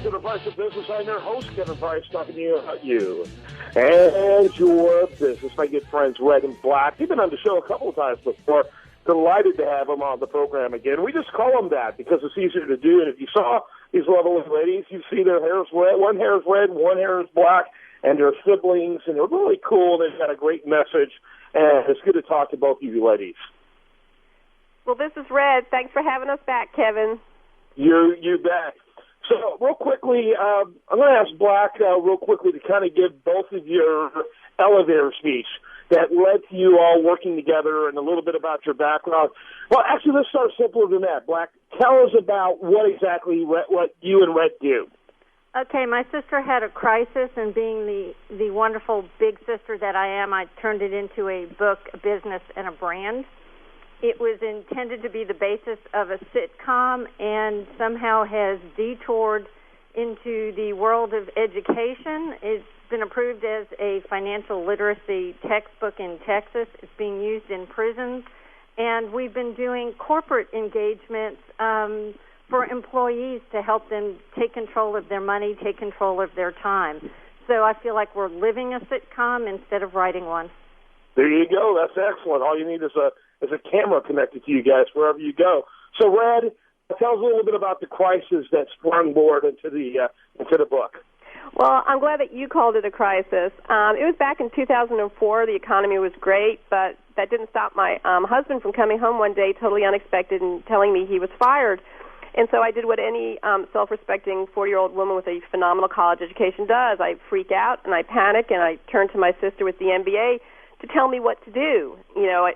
back to The Price of Business. I'm your host, Kevin Price, talking to you about you and your business. My good friends, Red and Black. They've been on the show a couple of times before. Delighted to have them on the program again. We just call them that because it's easier to do. And if you saw these lovely ladies, you see their hair is red. One hair is red, one hair is black, and they're siblings, and they're really cool. They've got a great message, and it's good to talk to both of you ladies. Well, this is Red. Thanks for having us back, Kevin. You bet. So, real quickly, I'm going to ask Black real quickly to kind of give both of your elevator speech that led to you all working together and a little bit about your background. Well, actually, let's start simpler than that. Black, tell us about what exactly what you and Red do. Okay, my sister had a crisis, and being the wonderful big sister that I am, I turned it into a book, a business, and a brand. It was intended to be the basis of a sitcom and somehow has detoured into the world of education. It's been approved as a financial literacy textbook in Texas. It's being used in prisons. And we've been doing corporate engagements for employees to help them take control of their money, take control of their time. So I feel like we're living a sitcom instead of writing one. There you go. That's excellent. All you need is a camera connected to you guys wherever you go. So, Red, tell us a little bit about the crisis that sprung board into the book. Well, I'm glad that you called it a crisis. It was back in 2004. The economy was great, but that didn't stop my husband from coming home one day totally unexpected and telling me he was fired. And so I did what any self-respecting 40-year-old woman with a phenomenal college education does. I freak out and I panic and I turn to my sister with the MBA to tell me what to do.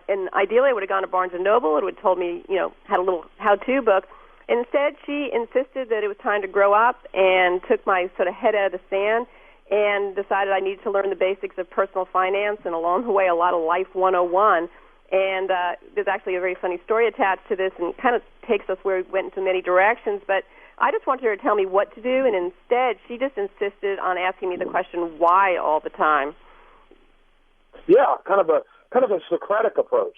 And ideally I would have gone to Barnes & Noble. It would have told me, had a little how-to book. Instead, she insisted that it was time to grow up and took my sort of head out of the sand and decided I needed to learn the basics of personal finance and along the way a lot of Life 101. And there's actually a very funny story attached to this and kind of takes us where we went into many directions. But I just wanted her to tell me what to do, and instead she just insisted on asking me the question why all the time. Yeah, kind of a Socratic approach.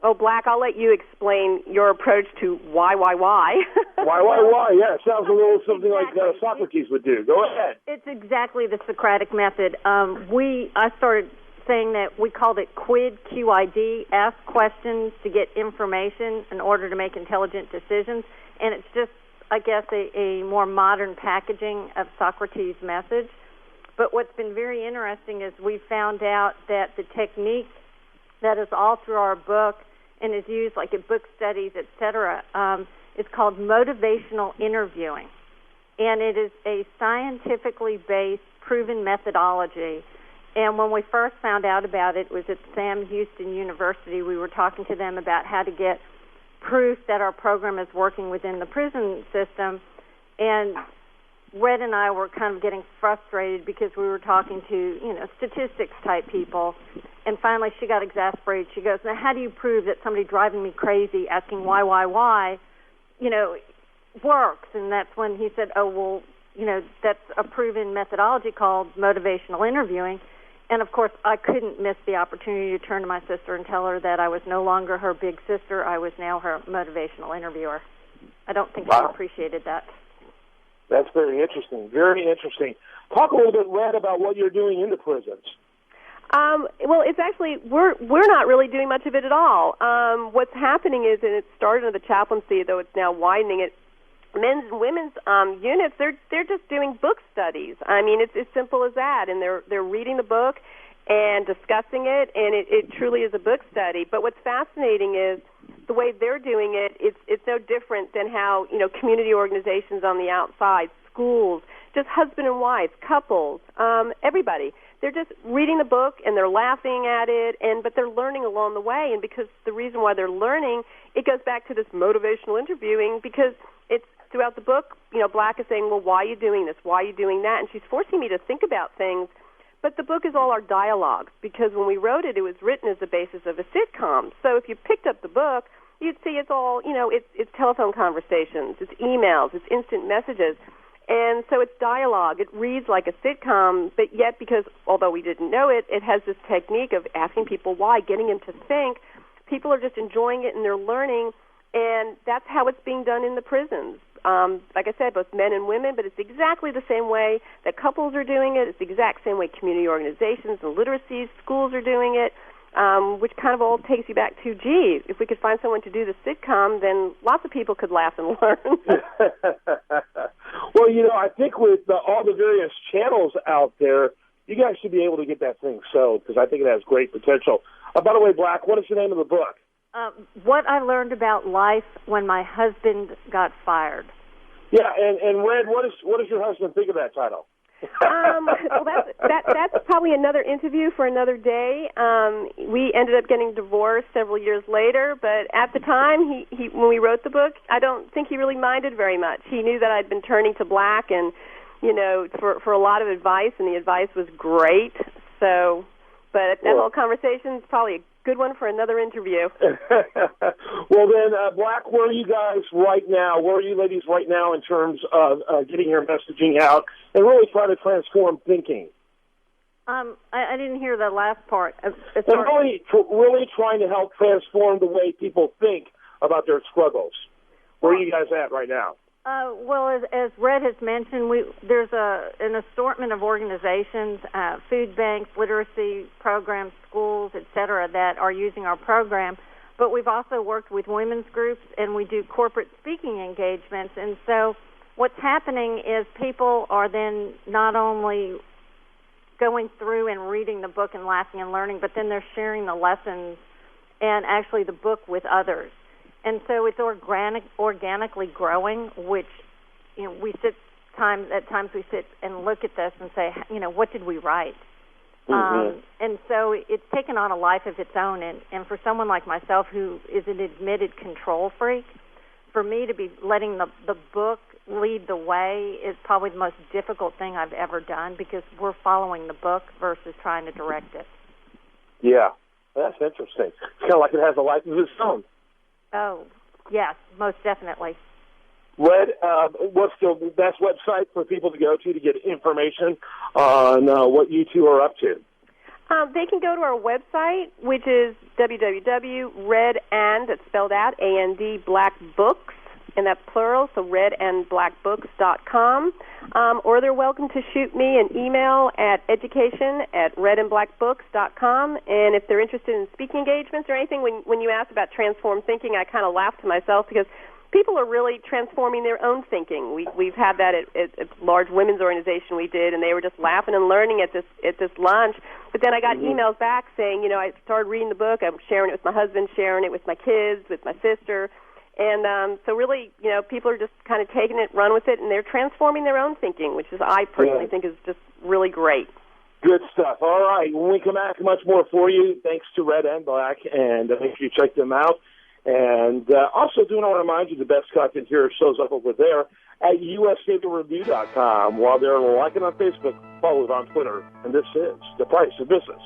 Oh, Black, I'll let you explain your approach to why. Why? Yeah, it sounds a little something exactly. Like Socrates would do. Go ahead. It's exactly the Socratic method. I started saying that we called it QUID, Q-I-D, ask questions to get information in order to make intelligent decisions. And it's just, I guess, a more modern packaging of Socrates' message. But what's been very interesting is we found out that the technique that is all through our book and is used like in book studies, et cetera, is called motivational interviewing. And it is a scientifically based, proven methodology. And when we first found out about it, it was at Sam Houston University. We were talking to them about how to get proof that our program is working within the prison system. And Red and I were kind of getting frustrated because we were talking to, statistics-type people. And finally she got exasperated. She goes, now how do you prove that somebody driving me crazy, asking why, works? And that's when he said, oh, well, that's a proven methodology called motivational interviewing. And, of course, I couldn't miss the opportunity to turn to my sister and tell her that I was no longer her big sister. I was now her motivational interviewer. I don't think she appreciated that. That's very interesting. Very interesting. Talk a little bit, Red, about what you're doing in the prisons. Well, it's actually, we're not really doing much of it at all. What's happening is, and it started in the chaplaincy, though it's now widening it, men's and women's units, they're just doing book studies. I mean, it's as simple as that, and they're reading the book and discussing it, and it truly is a book study. But what's fascinating is the way they're doing it. It's no different than how community organizations on the outside, schools, just husband and wife, couples, everybody. They're just reading the book and they're laughing at it, but they're learning along the way. And because the reason why they're learning, it goes back to this motivational interviewing because it's throughout the book, Black is saying, well, why are you doing this? Why are you doing that? And she's forcing me to think about things. But the book is all our dialogue because when we wrote it, it was written as the basis of a sitcom. So if you picked up the book, you'd see it's all, it's telephone conversations, it's emails, it's instant messages. And so it's dialogue. It reads like a sitcom, but yet because, although we didn't know it, it has this technique of asking people why, getting them to think. People are just enjoying it and they're learning, and that's how it's being done in the prisons. like I said, both men and women, but it's exactly the same way that couples are doing it. It's the exact same way community organizations and literacy schools are doing it, which kind of all takes you back to, gee, if we could find someone to do the sitcom, then lots of people could laugh and learn. Well, I think with all the various channels out there, you guys should be able to get that thing sold, because I think it has great potential. By the way, Black, what is the name of the book? What I learned about life when my husband got fired. Yeah, and Red, what does your husband think of that title? Well, that's probably another interview for another day. We ended up getting divorced several years later, but at the time, he when we wrote the book, I don't think he really minded very much. He knew that I'd been turning to Black and, for a lot of advice, and the advice was great. So, but that whole conversation is probably a good one for another interview. Well, then, Black, where are you guys right now? Where are you ladies right now in terms of getting your messaging out and really trying to transform thinking? I didn't hear the last part. Really trying to help transform the way people think about their struggles. Where are you guys at right now? Well, as Red has mentioned, there's an assortment of organizations, food banks, literacy programs, schools, et cetera, that are using our program. But we've also worked with women's groups, and we do corporate speaking engagements. And so what's happening is people are then not only going through and reading the book and laughing and learning, but then they're sharing the lessons and actually the book with others. And so it's organically growing, which, at times we sit and look at this and say, what did we write? Mm-hmm. And so it's taken on a life of its own. And for someone like myself who is an admitted control freak, for me to be letting the book lead the way is probably the most difficult thing I've ever done, because we're following the book versus trying to direct it. Yeah, that's interesting. It's kind of like it has a life of its own. Oh, yes, most definitely. Red, what's the best website for people to go to get information on what you two are up to? They can go to our website, which is www.redand, that's spelled out, A-N-D, Black Books, and that's plural, so redandblackbooks.com. Or they're welcome to shoot me an email at education@redandblackbooks.com. And if they're interested in speaking engagements or anything, when you asked about transform thinking, I kind of laughed to myself, because people are really transforming their own thinking. We've had that at a large women's organization we did, and they were just laughing and learning at this lunch. But then I got emails back saying, I started reading the book, I'm sharing it with my husband, sharing it with my kids, with my sister. And so really, people are just kind of taking it, run with it, and they're transforming their own thinking, which is, I personally think, is just really great. Good stuff. All right. When we come back, much more for you. Thanks to Red and Black, and make sure you check them out. And also, do want to remind you the best content here shows up over there at usdailyreview.com. While they're liking on Facebook, follow it on Twitter. And this is The Price of Business.